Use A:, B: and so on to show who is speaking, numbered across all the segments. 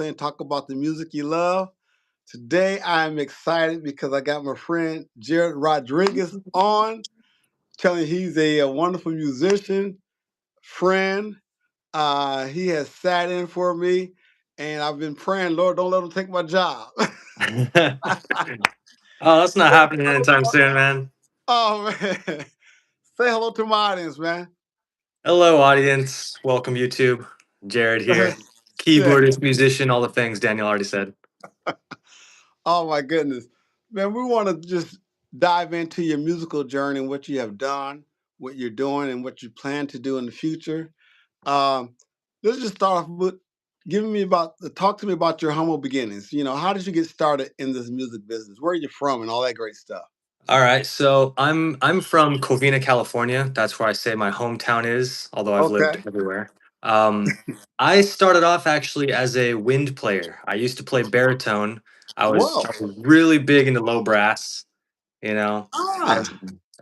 A: and talk about the music you love. Today I am excited because I got my friend Jared Rodriguez on, telling he's a wonderful musician, friend. He has sat in for me, and I've been praying, Lord, don't let him take my job.
B: Oh, that's not happening anytime soon, man.
A: Oh man, say hello to my audience, man.
B: Hello, audience. Welcome, YouTube. Jared here.
A: Yeah.
B: Keyboardist, musician, all the things Daniel already said.
A: Oh my goodness, man. We want to just dive into your musical journey, what you have done, what you're doing, and what you plan to do in the future. Um, let's just start off with giving me about talk to me about your humble beginnings. How did you get started in this music business? Where are you from, and all that great stuff?
B: All right, so I'm from Covina, California. That's where I say my hometown is, although I've lived
A: Okay.
B: everywhere. Um, I started off actually as a wind player. I used to play baritone.
A: Whoa.
B: I was really big into low brass, you know.
A: Ah.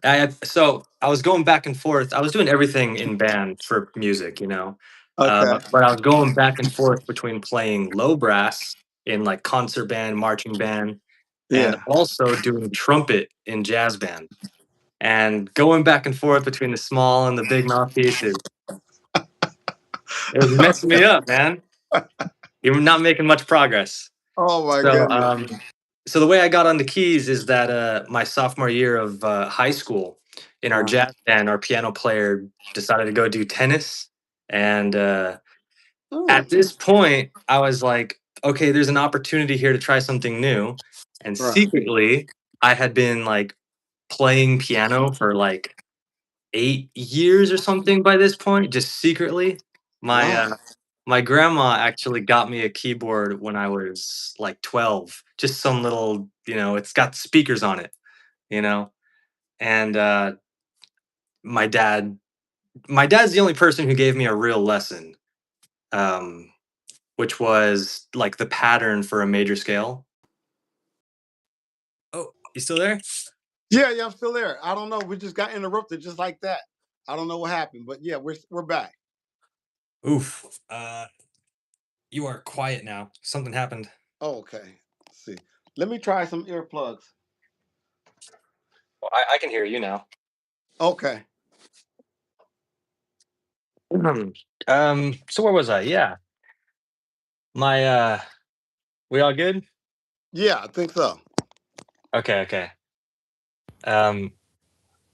B: And so I was going back and forth. I was doing everything in band for music,
A: Okay.
B: but I was going back and forth between playing low brass in like concert band, marching band, and
A: Yeah.
B: also doing trumpet in jazz band. And going back and forth between the small and the big mouthpieces, it was messing me up, man. You're not making much progress.
A: Oh my
B: So,
A: goodness.
B: so the way I got on the keys is that my sophomore year of high school, in our
A: Uh,
B: jazz band, our piano player decided to go do tennis, and
A: oh,
B: at this point, I was like, okay, there's an opportunity here to try something new, and
A: right.
B: secretly, I had been like playing piano for like 8 years or something by this point, just secretly. My
A: Wow.
B: my grandma actually got me a keyboard when I was like 12. Just some little, it's got speakers on it, you know. And my dad, my dad's the only person who gave me a real lesson, um, which was like the pattern for a major scale. Oh, you still there?
A: Yeah, yeah, I'm still there. I don't know. We just got interrupted just like that. I don't know what happened, but yeah, we're back.
B: Oof. You are quiet now. Something happened.
A: Oh, okay. Let's see. Let me try some earplugs.
B: Well, I can hear you now.
A: Okay.
B: So where was I? Yeah. My we all good?
A: Yeah, I think so.
B: Okay, okay. Um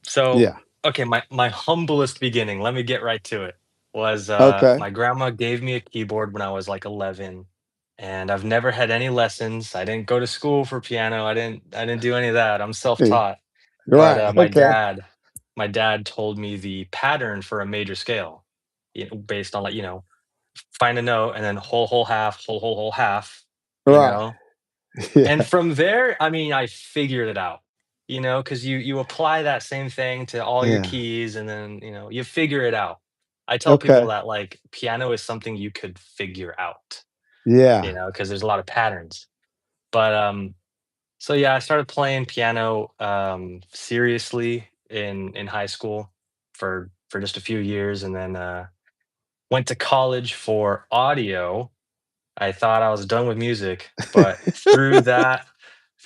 B: so
A: Yeah.
B: okay, my humblest beginning, let me get right to it, was
A: Okay.
B: my grandma gave me a keyboard when I was like 11, and I've never had any lessons. I didn't go to school for piano. I didn't do any of that. I'm
A: Hey,
B: self-taught. But
A: right. Okay.
B: my dad told me the pattern for a major scale, based on like, find a note and then whole half, whole half, you
A: Right.
B: know. And
A: Yeah.
B: from there, I mean, I figured it out, because you apply that same thing to all your
A: Yeah.
B: keys, and then, you figure it out. I tell people
A: Okay.
B: that like piano is something you could figure out,
A: Yeah.
B: because there's a lot of patterns. But so yeah, I started playing piano seriously in high school for just a few years, and then went to college for audio. I thought I was done with music, but through that,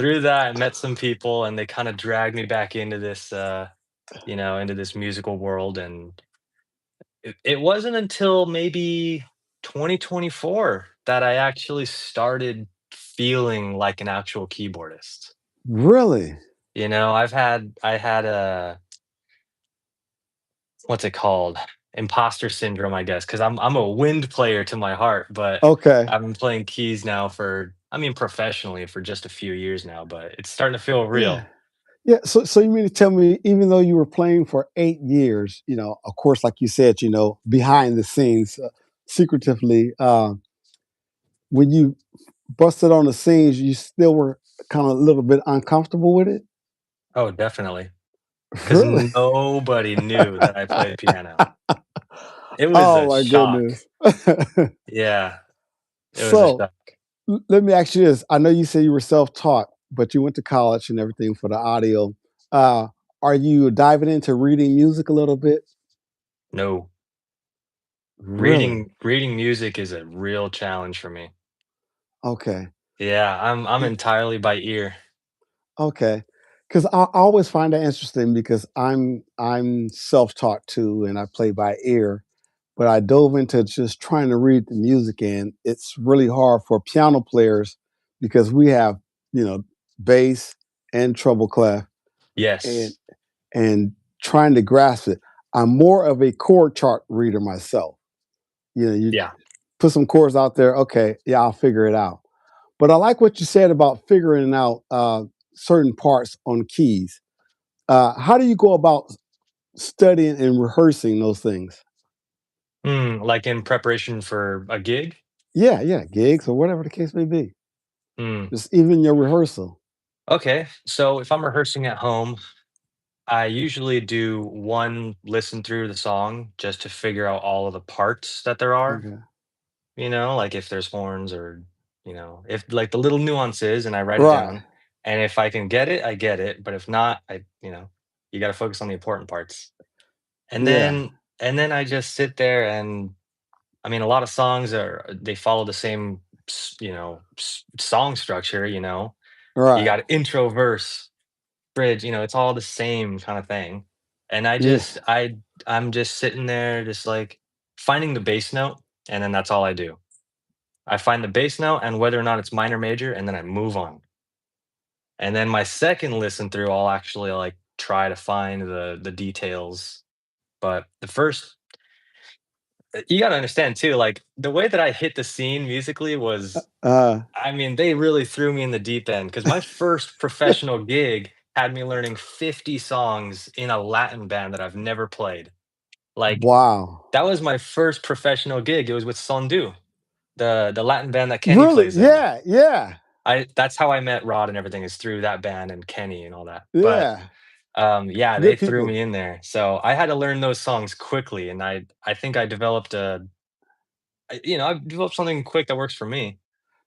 B: I met some people, and they kind of dragged me back into this, into this musical world. And it wasn't until maybe 2024 that I actually started feeling like an actual keyboardist.
A: Really?
B: I had a, what's it called? Imposter syndrome, I guess, because I'm a wind player to my heart, but
A: Okay.
B: I've been playing keys now for, I mean, professionally for just a few years now, but it's starting to feel
A: Yeah.
B: real.
A: Yeah. So you mean to tell me, even though you were playing for 8 years, of course, like you said, behind the scenes, secretively, when you busted on the scenes, you still were kind of a little bit uncomfortable with it?
B: Oh, definitely, because
A: Really?
B: nobody knew that I played piano. It was
A: Oh
B: a
A: my
B: shock.
A: goodness.
B: Yeah, it was a
A: So
B: shock.
A: let me ask you this. I know you say you were self-taught, but you went to college and everything for the audio. Uh, are you diving into reading music a little bit?
B: No,
A: Really?
B: reading music is a real challenge for me.
A: Okay.
B: Yeah, I'm
A: Yeah,
B: entirely by ear.
A: okay. Because I always find that interesting because I'm self-taught too, and I play by ear. But I dove into just trying to read the music, and it's really hard for piano players because we have, you know, bass and treble clef, and
B: Yes.
A: and trying to grasp it. I'm more of a chord chart reader myself. You know, you
B: Yeah.
A: put some chords out there, okay, yeah, I'll figure it out. But I like what you said about figuring out certain parts on keys. How do you go about studying and rehearsing those things?
B: Like in preparation for a gig?
A: Yeah, yeah, gigs or whatever the case may be.
B: Mm.
A: Just even your rehearsal.
B: Okay. So if I'm rehearsing at home, I usually do one listen through the song just to figure out all of the parts that there are,
A: Okay.
B: like if there's horns or, if like the little nuances and I write it
A: Right.
B: down. And if I can get it, I get it. But if not, you got to focus on the important parts. And
A: Yeah.
B: then I just sit there and I mean, a lot of songs they follow the same, song structure, You
A: Right.
B: got intro, verse, bridge, it's all the same kind of thing. And
A: Yeah.
B: I'm just sitting there just like finding the bass note and then that's all I do. I find the bass note and whether or not it's minor major and then I move on. And then my second listen through I'll actually like try to find the details. But the first you got to understand too like the way that I hit the scene musically was
A: Uh,
B: I mean, they really threw me in the deep end because my first professional gig had me learning 50 songs in a Latin band that I've never played. Like,
A: wow.
B: that was my first professional gig. It was with Sondu, the Latin band that Kenny
A: Really?
B: plays in.
A: Yeah. Yeah.
B: That's how I met Rod and everything is through that band and Kenny and all that. But
A: Yeah.
B: yeah, they
A: Good
B: threw
A: people.
B: me in there. So I had to learn those songs quickly, and I think I developed I've developed something quick that works for me.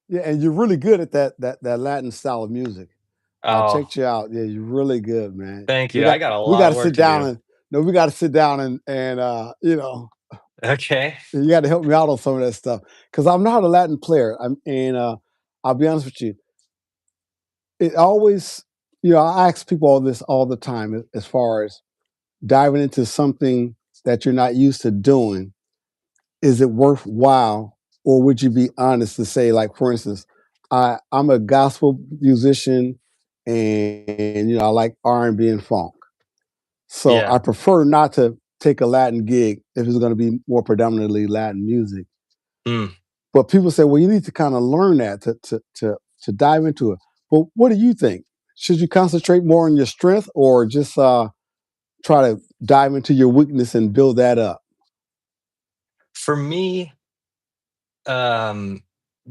A: Yeah, and you're really good at that Latin style of music. I
B: Oh,
A: checked you out. Yeah, you're really good, man.
B: thank
A: We
B: you. I
A: got
B: got a
A: we
B: lot
A: got
B: of
A: to
B: work
A: sit
B: to
A: down
B: do.
A: and no, we got to sit down and
B: Okay.
A: you got to help me out on some of that stuff because I'm not a Latin player. I'll be honest with you. It always, I ask people all this all the time as far as diving into something that you're not used to doing. Is it worthwhile, or would you be honest to say, like, for instance, I'm a gospel musician, and I like R&B and funk. So
B: Yeah.
A: I prefer not to take a Latin gig if it's going to be more predominantly Latin music.
B: Mm.
A: But people say, well, you need to kind of learn that to dive into it. But what do you think? Should you concentrate more on your strength, or just try to dive into your weakness and build that up?
B: For me, um,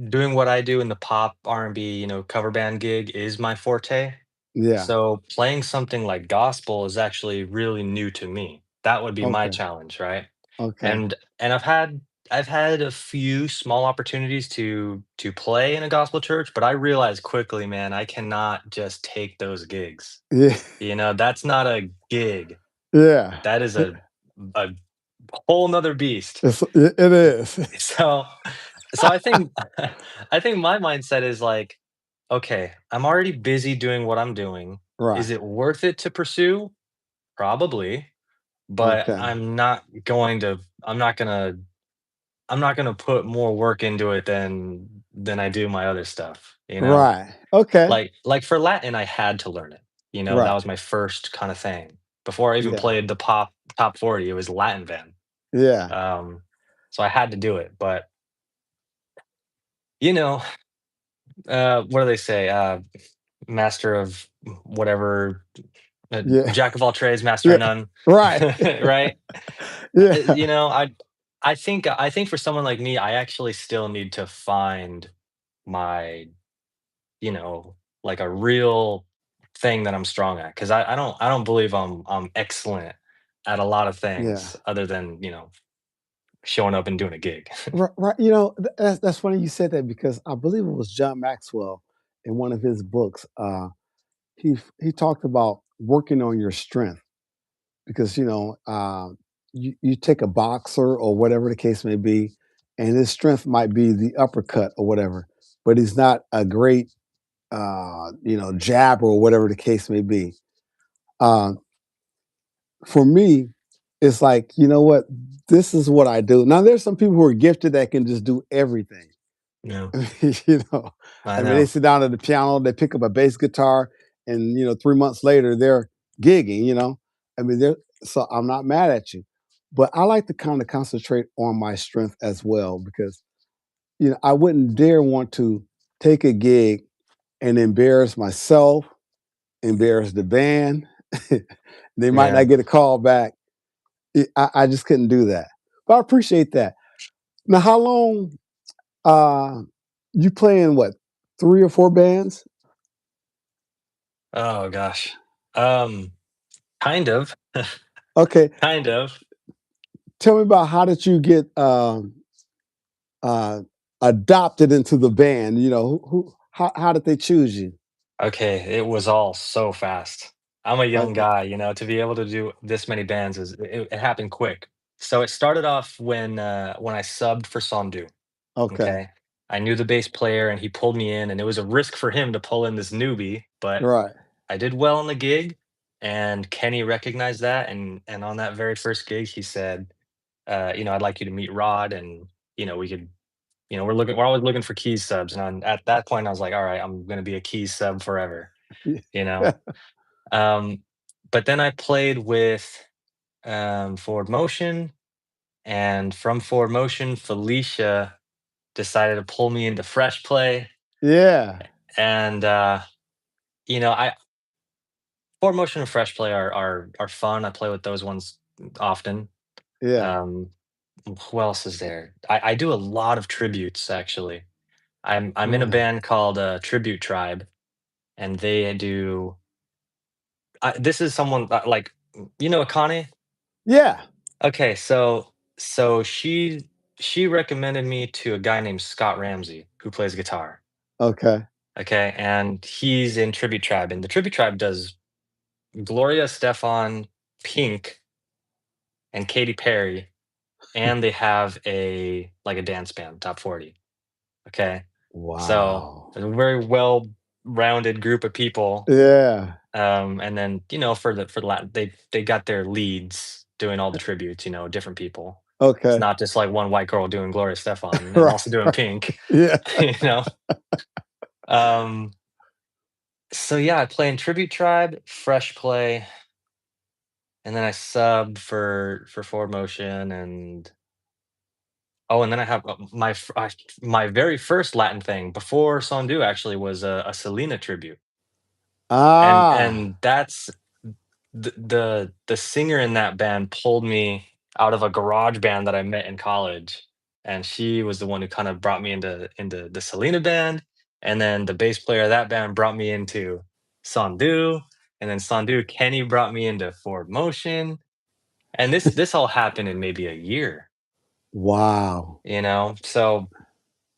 B: doing what I do in the pop R&B, cover band gig is my forte.
A: Yeah.
B: So playing something like gospel is actually really new to me. That would be my
A: Okay.
B: challenge, right?
A: Okay.
B: And I've had a few small opportunities to play in a gospel church, but I realized quickly, man, I cannot just take those gigs.
A: Yeah.
B: That's not a gig.
A: Yeah.
B: That is a whole nother beast.
A: It is.
B: So so I think I think my mindset is like, okay, I'm already busy doing what I'm doing. Is
A: Right.
B: it worth it to pursue? Probably, but
A: Okay.
B: I'm not gonna put more work into it than I do my other stuff,
A: Right. Okay.
B: Like for Latin, I had to learn it. That
A: Right.
B: was my first kind of thing. Before I even
A: Yeah.
B: played the pop top 40, it was Latin band.
A: Yeah.
B: Um, so I had to do it, but you know, what do they say? Master of whatever,
A: Yeah.
B: jack of all trades, master
A: Yeah.
B: of none,
A: Right.
B: right?
A: Yeah.
B: You know, I think for someone like me, I actually still need to find my, you know, like a real thing that I'm strong at because I don't believe I'm excellent at a lot of
A: Yeah.
B: things other than showing up and doing a gig.
A: Right. Right. That's funny you said that because I believe it was John Maxwell in one of his books. He talked about working on your strength because you take a boxer or whatever the case may be, and his strength might be the uppercut or whatever. but he's not a great, jabber or whatever the case may be. Uh, for me, it's like, you know what? This is what I do. Now, there's some people who are gifted that can just do everything.
B: No,
A: you know,
B: I
A: I mean, they
B: know.
A: sit down at the piano, they pick up a bass guitar, and 3 months later they're gigging. I mean, they're so I'm not mad at you, but I like to kind of concentrate on my strength as well because I wouldn't dare want to take a gig and embarrass myself, embarrass the band. They might
B: Yeah.
A: not get a call back. I just couldn't do that. But I appreciate that. Now, how long you play in what, 3 or 4 bands?
B: Oh gosh. Um, kind of.
A: Okay,
B: Kind of.
A: tell me about how did you get, uh, adopted into the band? How did they choose you?
B: Okay, it was all so fast. I'm a young
A: Okay,
B: guy, to be able to do this many bands it happened quick. So it started off when I subbed for Sandu.
A: okay,
B: Okay. I knew the bass player and he pulled me in, and it was a risk for him to pull in this newbie, but
A: right.
B: I did well on the gig, and Kenny recognized that, and on that very first gig he said, I'd like you to meet Rod, and we could, we're always looking for keys subs. And at that point I was like, all right, I'm gonna be a keys sub forever, you know. Um, but then I played with Forward Motion, and from Forward Motion, Felicia decided to pull me into Fresh Play.
A: Yeah,
B: And I Forward Motion and Fresh Play are fun. I play with those ones often.
A: yeah,
B: Um, who else is there? I do a lot of tributes actually. I'm in a
A: right.
B: band called Tribute Tribe, and they do. This is someone like Akane.
A: Yeah,
B: Okay, so she recommended me to a guy named Scott Ramsey who plays guitar.
A: okay.
B: Okay, and he's in Tribute Tribe, and the Tribute Tribe does Gloria Stefan, Pink, and Katy Perry, and they have a dance band, Top 40. Okay. So
A: Wow.
B: a very well-rounded group of people.
A: Yeah,
B: And then, for the Latin, they got their leads doing all the tributes, different people. It's
A: okay.
B: not just like one white girl doing Gloria Stefan and
A: Right,
B: also doing
A: right.
B: Pink,
A: Yeah,
B: you know. Um, so yeah, I play in Tribute Tribe, Fresh Play, and then I subbed for Forward Motion. And oh, and then I have my very first Latin thing before Sondu actually was a Selena tribute, and
A: ah,
B: and that's the singer in that band pulled me out of a garage band that I met in college, and she was the one who kind of brought me into the Selena band, and then the bass player of that band brought me into Sondu, and then Sondu Kenny brought me into Forward Motion, and this all happened in maybe a year,
A: wow.
B: so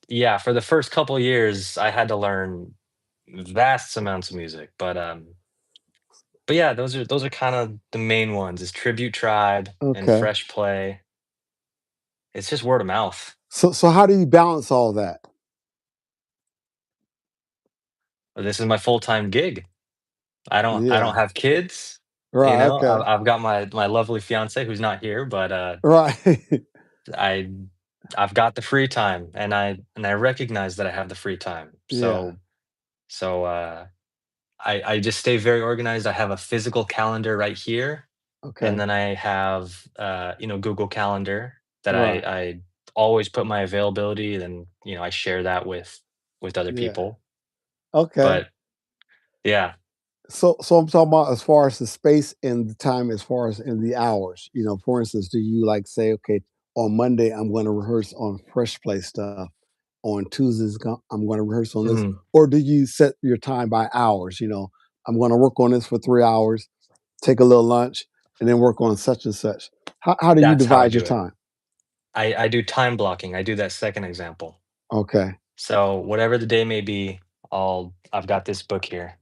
B: yeah, for the first couple years, I had to learn vast amounts of music, but yeah, those are kind of the main ones. Is Tribute Tribe and
A: Okay.
B: Fresh Play. It's just word of mouth.
A: So how do you balance all that?
B: This is my full time gig. I don't
A: Yeah.
B: have kids.
A: Right, okay.
B: I've got my lovely fiance who's not here, but
A: Right.
B: I I've got the free time, and I recognize that I have the free time.
A: Yeah,
B: So I just stay very organized. I have a physical calendar right here, and
A: okay.
B: then I have Google Calendar that
A: Right.
B: I always put my availability. Then I share that with other
A: Yeah.
B: people.
A: Okay.
B: But yeah.
A: So I'm talking about as far as the space and the time, as far as in the hours. For instance, do you like say, okay, on Monday I'm going to rehearse on Fresh Play stuff. On Tuesdays I'm going to rehearse on this,
B: Mhm.
A: or do you set your time by hours? I'm going to work on this for 3 hours, take a little lunch, and then work on such and such. How do you
B: That's how I
A: divide your
B: do it.
A: time?
B: I do time blocking. I do that second example.
A: Okay.
B: So whatever the day may be, I've got this book here.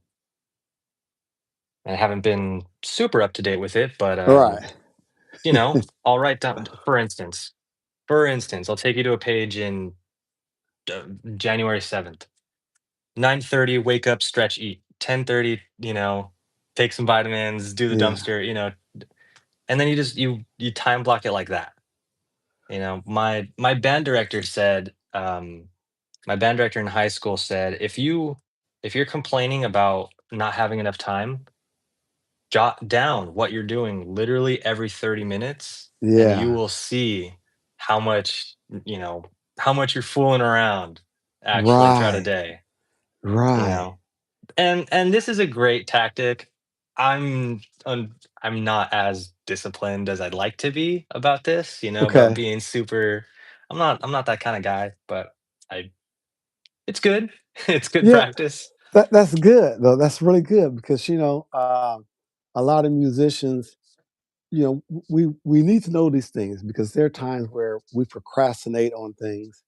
B: I haven't been super up to date with it, but
A: Right.
B: I'll write down, for instance, I'll take you to a page in January 7th. 9:30, wake up, stretch, eat. 10:30, take some vitamins, do the
A: Yeah.
B: dumpster, and then you time block it like that. My band director said, my band director in high school said, if you're complaining about not having enough time, jot down what you're doing literally every 30 minutes, and you
A: Yeah.
B: will see how much, you know, how much you're fooling around actually throughout a
A: Right.
B: day, you
A: Right.
B: know. And this is a great tactic. I'm not as disciplined as I'd like to be about this, about
A: Okay.
B: being super. I'm not that kind of guy, but I it's good. It's good
A: Yeah.
B: practice.
A: That's good though. That's really good because a lot of musicians, we need to know these things because there are times where we procrastinate on things.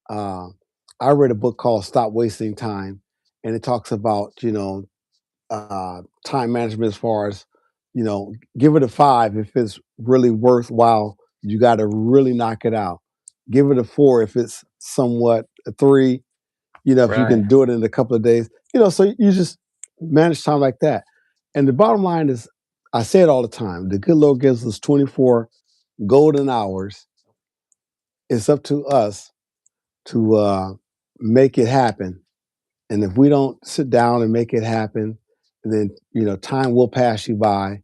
A: Um, I read a book called "Stop Wasting Time," and it talks about time management as far as give it a five if it's really worthwhile. You got to really knock it out. Give it a four if it's somewhat a three. If you
B: Right.
A: can do it in a couple of days. So you just manage time like that. And the bottom line is, I say it all the time. The good Lord gives us 24 golden hours. It's up to us to make it happen. And if we don't sit down and make it happen, then time will pass you by,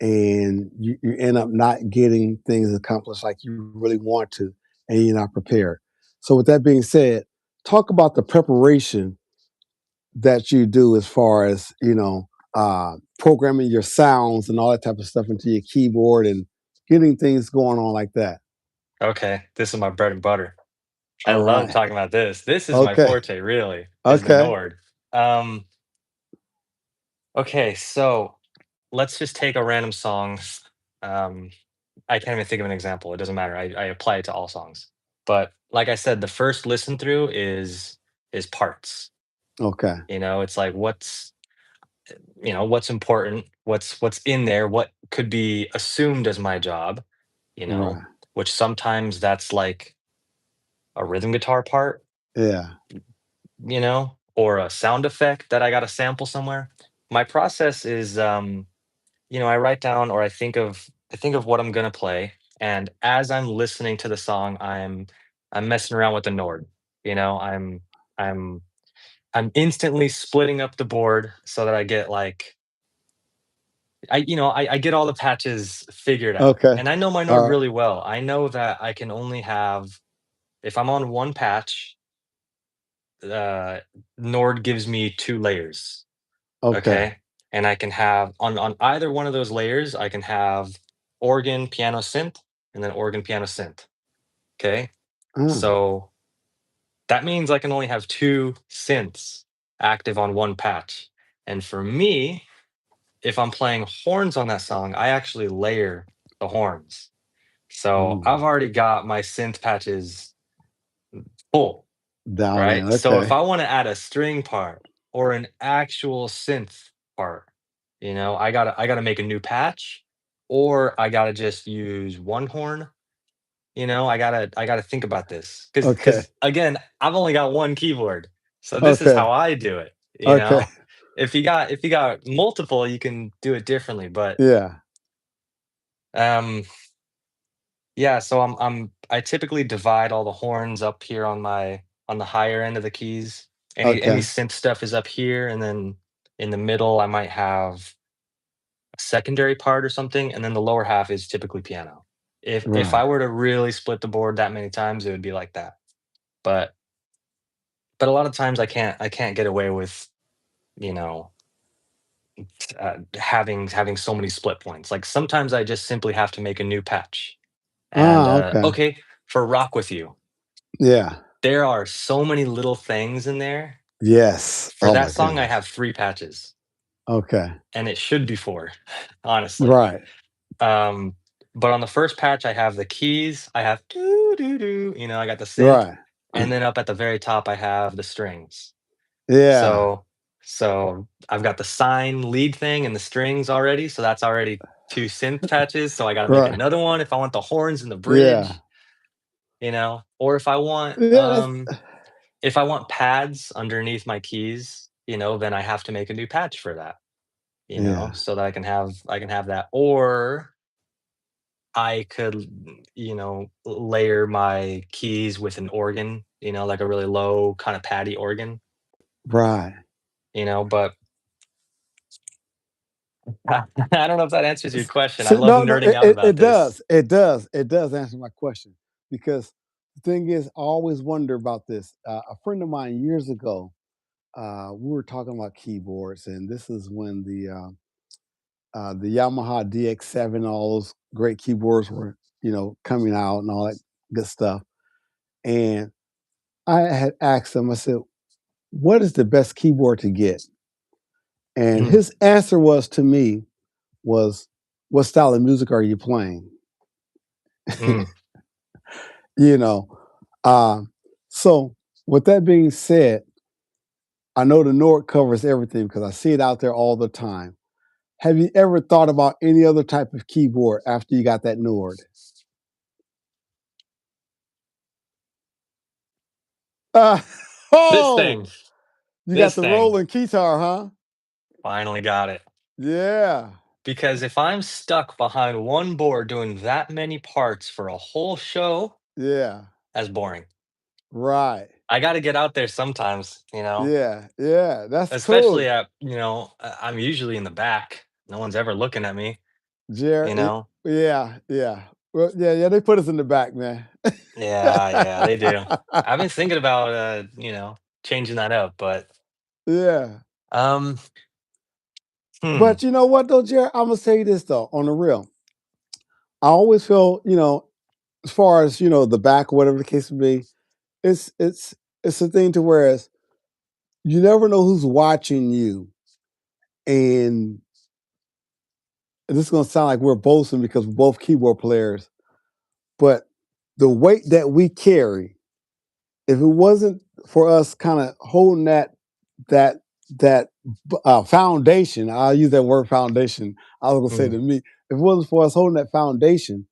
A: and you end up not getting things accomplished like you really want to, and you're not prepared. So, with that being said, talk about the preparation that you do as far as programming your sounds and all that type of stuff into your keyboard and getting things going on like that.
B: Okay, this is my bread and butter. I
A: All
B: love
A: right.
B: talking about this. This is my
A: Okay.
B: forte, really, is the
A: Okay.
B: Nord. Um, okay, so let's just take a random song. Um, I can't even think of an example. It doesn't matter. I apply it to all songs. But like I said, the first listen through is parts.
A: Okay.
B: It's like what's important, what's in there, what could be assumed as my job, you know,
A: Right.
B: which sometimes that's like a rhythm guitar part,
A: Yeah.
B: or a sound effect that I got to sample somewhere. My process is, I write down or I think of what I'm gonna play, and as I'm listening to the song, I'm messing around with the Nord. You know, I'm I'm instantly splitting up the board so that I get like I get all the patches figured out,
A: Okay.
B: and I know my Nord
A: All right.
B: really well. I know that I can only have if I'm on one patch, uh, Nord gives me 2 layers,
A: Okay.
B: okay? And I can have on either one of those layers, I can have organ, piano, synth, and then organ, piano, synth, okay?
A: Ah,
B: So, that means I can only have 2 synths active on one patch, and for me, if I'm playing horns on that song, I actually layer the horns. So,
A: mm,
B: I've already got my synth patches full.
A: down in.
B: Right? So if
A: Okay.
B: I wanna add a string part or an actual synth part, I gotta make a new patch, or I gotta just use one horn, I gotta think about this because
A: Okay.
B: again, I've only got one keyboard, so this is
A: Okay.
B: how I do it, you
A: Okay.
B: know? If you got multiple, you can do it differently, but,
A: Yeah.
B: um, yeah, so I typically divide all the horns up here on the higher end of the keys. Any
A: Okay.
B: synth stuff is up here, and then in the middle, I might have a secondary part or something, and then the lower half is typically piano. If I
A: Right.
B: were to really split the board that many times, it would be like that. But but a lot of times I can't get away with, you know, having so many split points. Like sometimes I just simply have to make a new patch. And
A: Okay.
B: okay, for Rock With You.
A: Yeah.
B: There are so many little things in there.
A: Yes.
B: For
A: Oh
B: that
A: my
B: song, I
A: goodness.
B: have 3 patches,
A: Okay.
B: and it should be 4, honestly.
A: Right.
B: Um, but on the first patch, I have the keys, I have doo doo doo, I got the synth,
A: Right.
B: and then up at the very top, I have the strings.
A: Yeah.
B: So I've got the sine lead thing and the strings already, so that's already 2 synth patches, so I gotta make
A: Right.
B: another one if I want the horns and the
A: Yeah.
B: bridge, or if I want,
A: Yeah.
B: if I want pads underneath my keys, then I have to make a new patch for that,
A: Yeah.
B: so that I can have that. Or I could, layer my keys with an organ, like a really low kind of patty organ,
A: Right.
B: but I don't know if that answers your question. I
A: So,
B: love
A: no, no,
B: nerding out about
A: it
B: this.
A: does. It does answer my question because the thing is, I always wonder about this. A friend of mine years ago, we were talking about keyboards, and this is when the Yamaha DX7, all those great keyboards were, coming out and all that good stuff. And I had asked him, I said, "What is the best keyboard to get?" And
B: Mm,
A: his answer was to me was, "What style of music are you playing?"
B: mm,
A: you know. Um, so with that being said, I know the Nord covers everything because I see it out there all the time. Have you ever thought about any other type of keyboard after you got that Nord? Uh,
B: this
A: oh,
B: thing,
A: you got
B: this
A: the
B: thing,
A: rolling guitar, huh?
B: finally got it.
A: Yeah,
B: Because if I'm stuck behind one board doing that many parts for a whole show,
A: yeah,
B: that's boring.
A: right.
B: I got to get out there sometimes,
A: Yeah, yeah, that's
B: especially
A: cool,
B: I'm usually in the back. No one's ever looking at me, you
A: Jared.
B: know?
A: Yeah, yeah. Well, yeah, yeah. They put us in the back, man.
B: Yeah, yeah, they do. I've been thinking about, changing that up, but,
A: yeah.
B: um, hmm,
A: But you know what though, Jared? I'm gonna say this though, on the real. I always feel, as far as the back, or whatever the case may be, it's a thing to whereas you never know who's watching you, and this is gonna sound like we're boasting because we're both keyboard players, but the weight that we carry, if it wasn't for us kind of holding that that foundation, I'll use that word foundation. I was gonna say
B: mm,
A: to me, if it wasn't for us holding that foundation,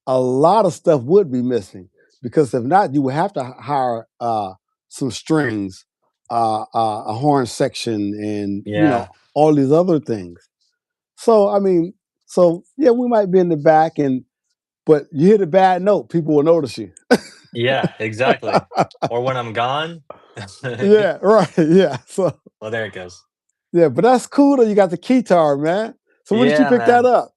A: a lot of stuff would be missing because if not, you would have to hire some strings, a horn section, and
B: yeah,
A: all these other things. So I mean, so yeah, we might be in the back, and but you hit a bad note, people will notice you.
B: yeah, exactly. Or when I'm gone.
A: Yeah, right. Yeah. So
B: Well, there it goes.
A: yeah, but that's cool though. You got the keytar, man. So when did you
B: Yeah,
A: pick that
B: man.
A: up?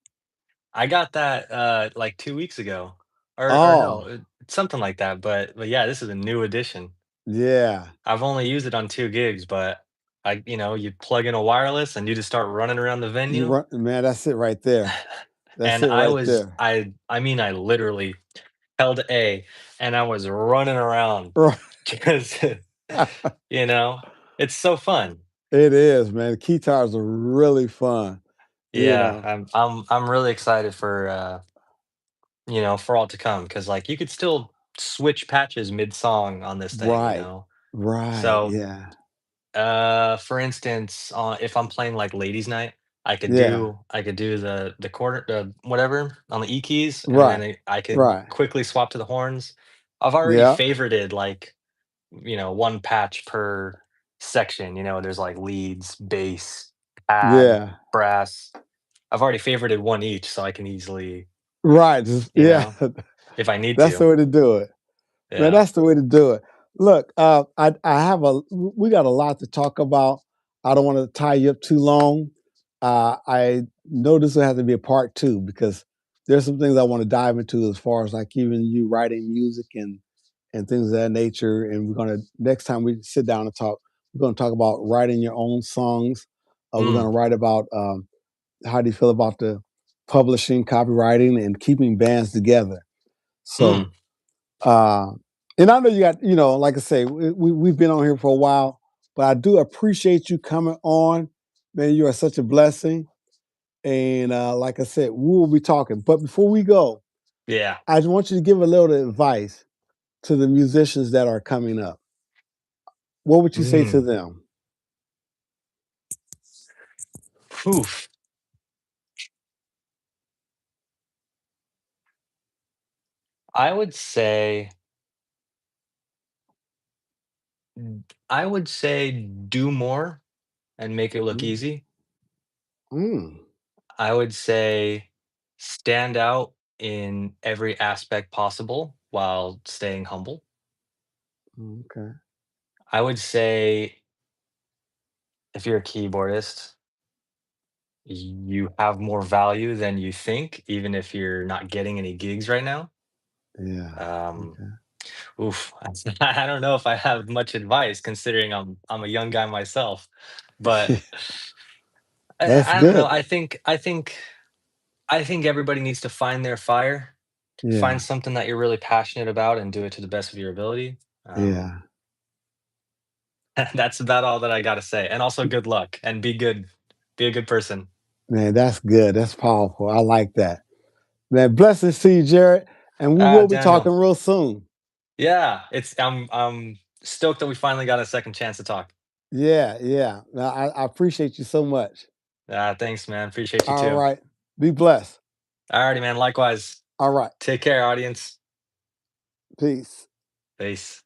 B: I got that, like 2 weeks ago, or no,
A: Oh,
B: something like that, but yeah, this is a new addition.
A: yeah.
B: I've only used it on 2 gigs, but you plug in a wireless and you just start running around the
A: You
B: venue.
A: run, man. That's it right there. That's
B: And
A: it right there.
B: I literally held A, and I was running around
A: Right.
B: because, you know, it's so fun.
A: It is, man. Keytars are really fun. You
B: Yeah,
A: know.
B: I'm really excited for all to come because like, you could still switch patches mid-song on this thing, you
A: Right.
B: know?
A: Right.
B: So,
A: Yeah.
B: for instance, if I'm playing, like, ladies' night,
A: Yeah.
B: I could do the quarter whatever on the E keys, and then
A: Right.
B: I could
A: Right.
B: quickly swap to the horns. I've already
A: Yeah.
B: favorited, like, 1 patch per section, there's, like, leads, bass, pad,
A: Yeah.
B: brass. I've already favorited 1 each, so I can easily,
A: Right. Just,
B: you
A: yeah.
B: know, if I need
A: That's the
B: to.
A: way to do it. Man,
B: Yeah.
A: that's the way to do it. Look, I have we got a lot to talk about. I don't want to tie you up too long. I know this will have to be a part two because there's some things I want to dive into as far as like even you writing music and things of that nature. And we're gonna next time we sit down and talk, we're gonna talk about writing your own songs. We're
B: Mm,
A: gonna write about how do you feel about the publishing, copywriting, and keeping bands together. So
B: mm.
A: uh, and I know you got, like I say, we've been on here for a while, but I do appreciate you coming on. Man, you are such a blessing. And like I said, we will be talking. But before we go,
B: Yeah.
A: I just want you to give a little advice to the musicians that are coming up. What would you say to
B: Mm.
A: them?
B: Oof. I would say I would say do more and make it look
A: Mm.
B: easy.
A: Mm.
B: I would say stand out in every aspect possible while staying humble.
A: Okay.
B: I would say if you're a keyboardist, you have more value than you think, even if you're not getting any gigs right now.
A: Yeah.
B: Um,
A: Okay.
B: oof, I don't know if I have much advice considering I'm a young guy myself, but
A: That's
B: I don't know.
A: good.
B: I think everybody needs to find their fire, find
A: Yeah.
B: something that you're really passionate about, and do it to the best of your ability.
A: Yeah.
B: That's about all that I got to say. And also, good luck and be good. Be a good person.
A: Man, that's good. That's powerful. I like that. Man, blessings to you, Jared. And we
B: Ah,
A: will be
B: Daniel.
A: talking real soon.
B: Yeah, I'm stoked that we finally got a second chance to talk.
A: Yeah, yeah. I appreciate you so much.
B: Thanks, man. Appreciate you
A: All
B: too.
A: right. Be blessed.
B: Alrighty, man. Likewise.
A: All right.
B: Take care, audience.
A: Peace.
B: Peace.